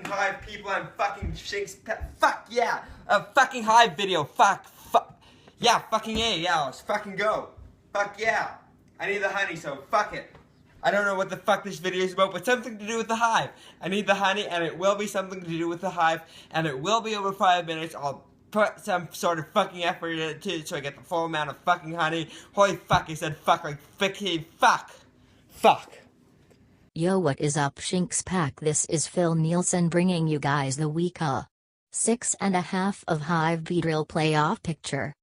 Hive people, I'm fucking Shinx. Fuck yeah! A fucking Hive video. Fuck. Yeah, fucking A. Yeah, let's fucking go. Fuck yeah. I need the honey, so fuck it. I don't know what the fuck this video is about, but something to do with the Hive. I need the honey, and it will be something to do with the Hive, and it will be over 5 minutes. I'll put some sort of fucking effort into it so I get the full amount of fucking honey. Holy fuck, I said fuck like fuck. Fuck. Yo, what is up, Shinx Pack? This is Phil Nielsen bringing you guys the week 6.5 of Hive Beedrill playoff picture.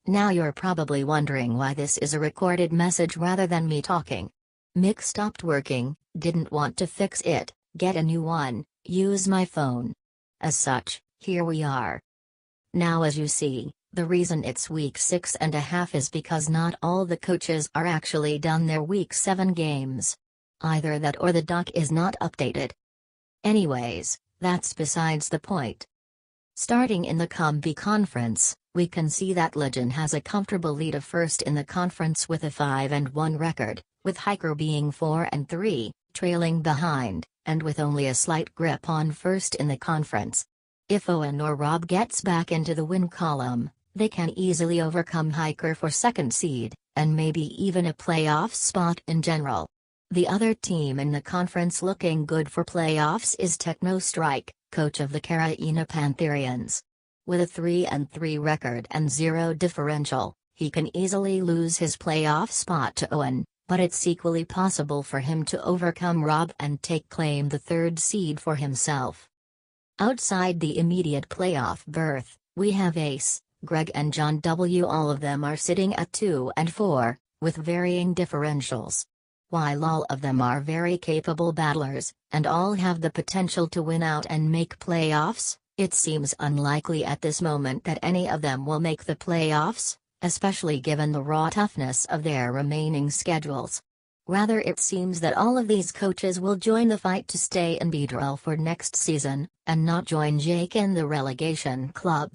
Now you're probably wondering why this is a recorded message rather than me talking. Mic stopped working, didn't want to fix it, get a new one, use my phone. As such, here we are. Now as you see, the reason it's week 6.5 is because not all the coaches are actually done their week 7 games. Either that or the doc is not updated. Anyways, that's besides the point. Starting in the Combi Conference, we can see that Legend has a comfortable lead of first in the conference with a 5-1 record, with Hiker being 4-3, trailing behind, and with only a slight grip on first in the conference. If Owen or Rob gets back into the win column, they can easily overcome Hiker for second seed, and maybe even a playoff spot in general. The other team in the conference looking good for playoffs is Techno Strike, coach of the Carolina Pantherians. With a 3-3 record and 0 differential, he can easily lose his playoff spot to Owen, but it's equally possible for him to overcome Rob and take claim the third seed for himself. Outside the immediate playoff berth, we have Ace, Greg and John W. All of them are sitting at 2 and 4, with varying differentials. While all of them are very capable battlers, and all have the potential to win out and make playoffs, it seems unlikely at this moment that any of them will make the playoffs, especially given the raw toughness of their remaining schedules. Rather, it seems that all of these coaches will join the fight to stay in Beedrill for next season, and not join Jake in the relegation club.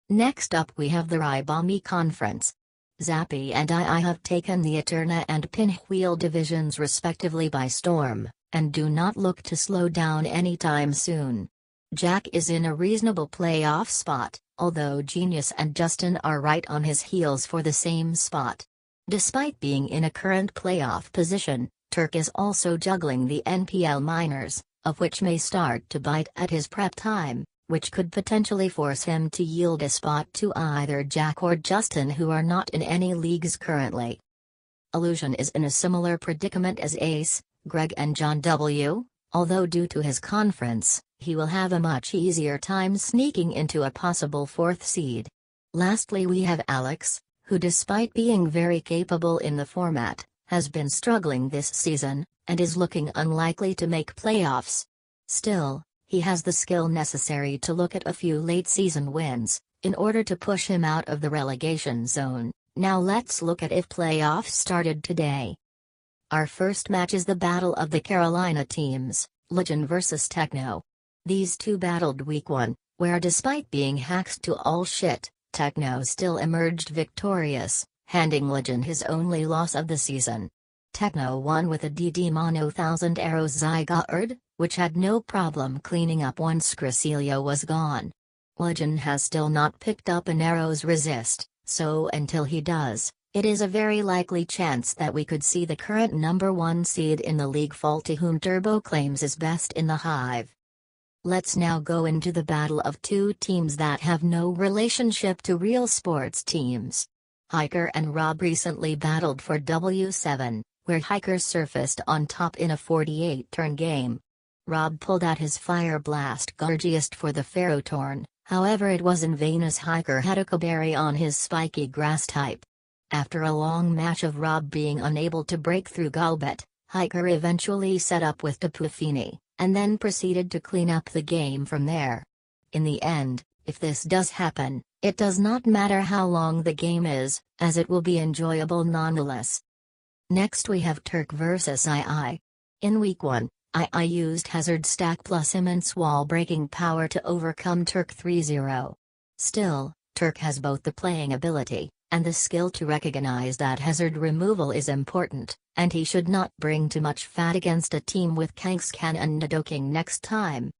Next up we have the Ribami Conference. Zappy and I have taken the Eterna and Pinwheel divisions respectively by storm, and do not look to slow down anytime soon. Jack is in a reasonable playoff spot, although Genius and Justin are right on his heels for the same spot. Despite being in a current playoff position, Turk is also juggling the NPL minors, of which may start to bite at his prep time, which could potentially force him to yield a spot to either Jack or Justin, who are not in any leagues currently. Illusion is in a similar predicament as Ace, Greg and John W., although due to his conference, he will have a much easier time sneaking into a possible 4th seed. Lastly we have Alex, who despite being very capable in the format, has been struggling this season, and is looking unlikely to make playoffs. Still, he has the skill necessary to look at a few late-season wins, in order to push him out of the relegation zone. Now let's look at if playoffs started today. Our first match is the battle of the Carolina teams, Legend vs Techno. These two battled week 1, where despite being hacked to all shit, Techno still emerged victorious, handing Legend his only loss of the season. Techno won with a DD Mono 1000 Arrows Zygarde, which had no problem cleaning up once Cresselia was gone. Legend has still not picked up an Arrows Resist, so until he does, it is a very likely chance that we could see the current number 1 seed in the league fall to whom Turbo claims is best in the Hive. Let's now go into the battle of two teams that have no relationship to real sports teams. Hiker and Rob recently battled for W7, where Hiker surfaced on top in a 48-turn game. Rob pulled out his Fire Blast Gargiest for the Ferrotorn, however it was in vain as Hiker had a Caberry on his spiky grass type. After a long match of Rob being unable to break through Golbet, Hiker eventually set up with Tapu Fini, and then proceeded to clean up the game from there. In the end, if this does happen, it does not matter how long the game is, as it will be enjoyable nonetheless. Next we have Turk vs II. In week 1, II used Hazard Stack plus immense wall breaking power to overcome Turk 3-0. Still, Turk has both the playing ability, and the skill to recognize that hazard removal is important, and he should not bring too much fat against a team with Kangaskhan and Nidoking next time.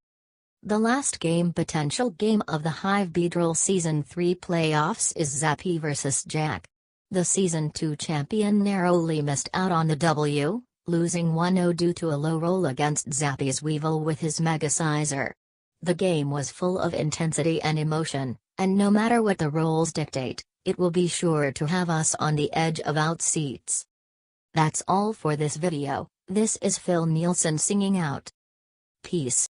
The last potential game of the Hive Beedrill Season 3 playoffs is Zappy vs Jack. The Season 2 champion narrowly missed out on the W, losing 1-0 due to a low roll against Zappy's Weevil with his Mega Sizer. The game was full of intensity and emotion, and no matter what the rolls dictate, it will be sure to have us on the edge of our seats. That's all for this video. This is Phil Nielsen singing out. Peace.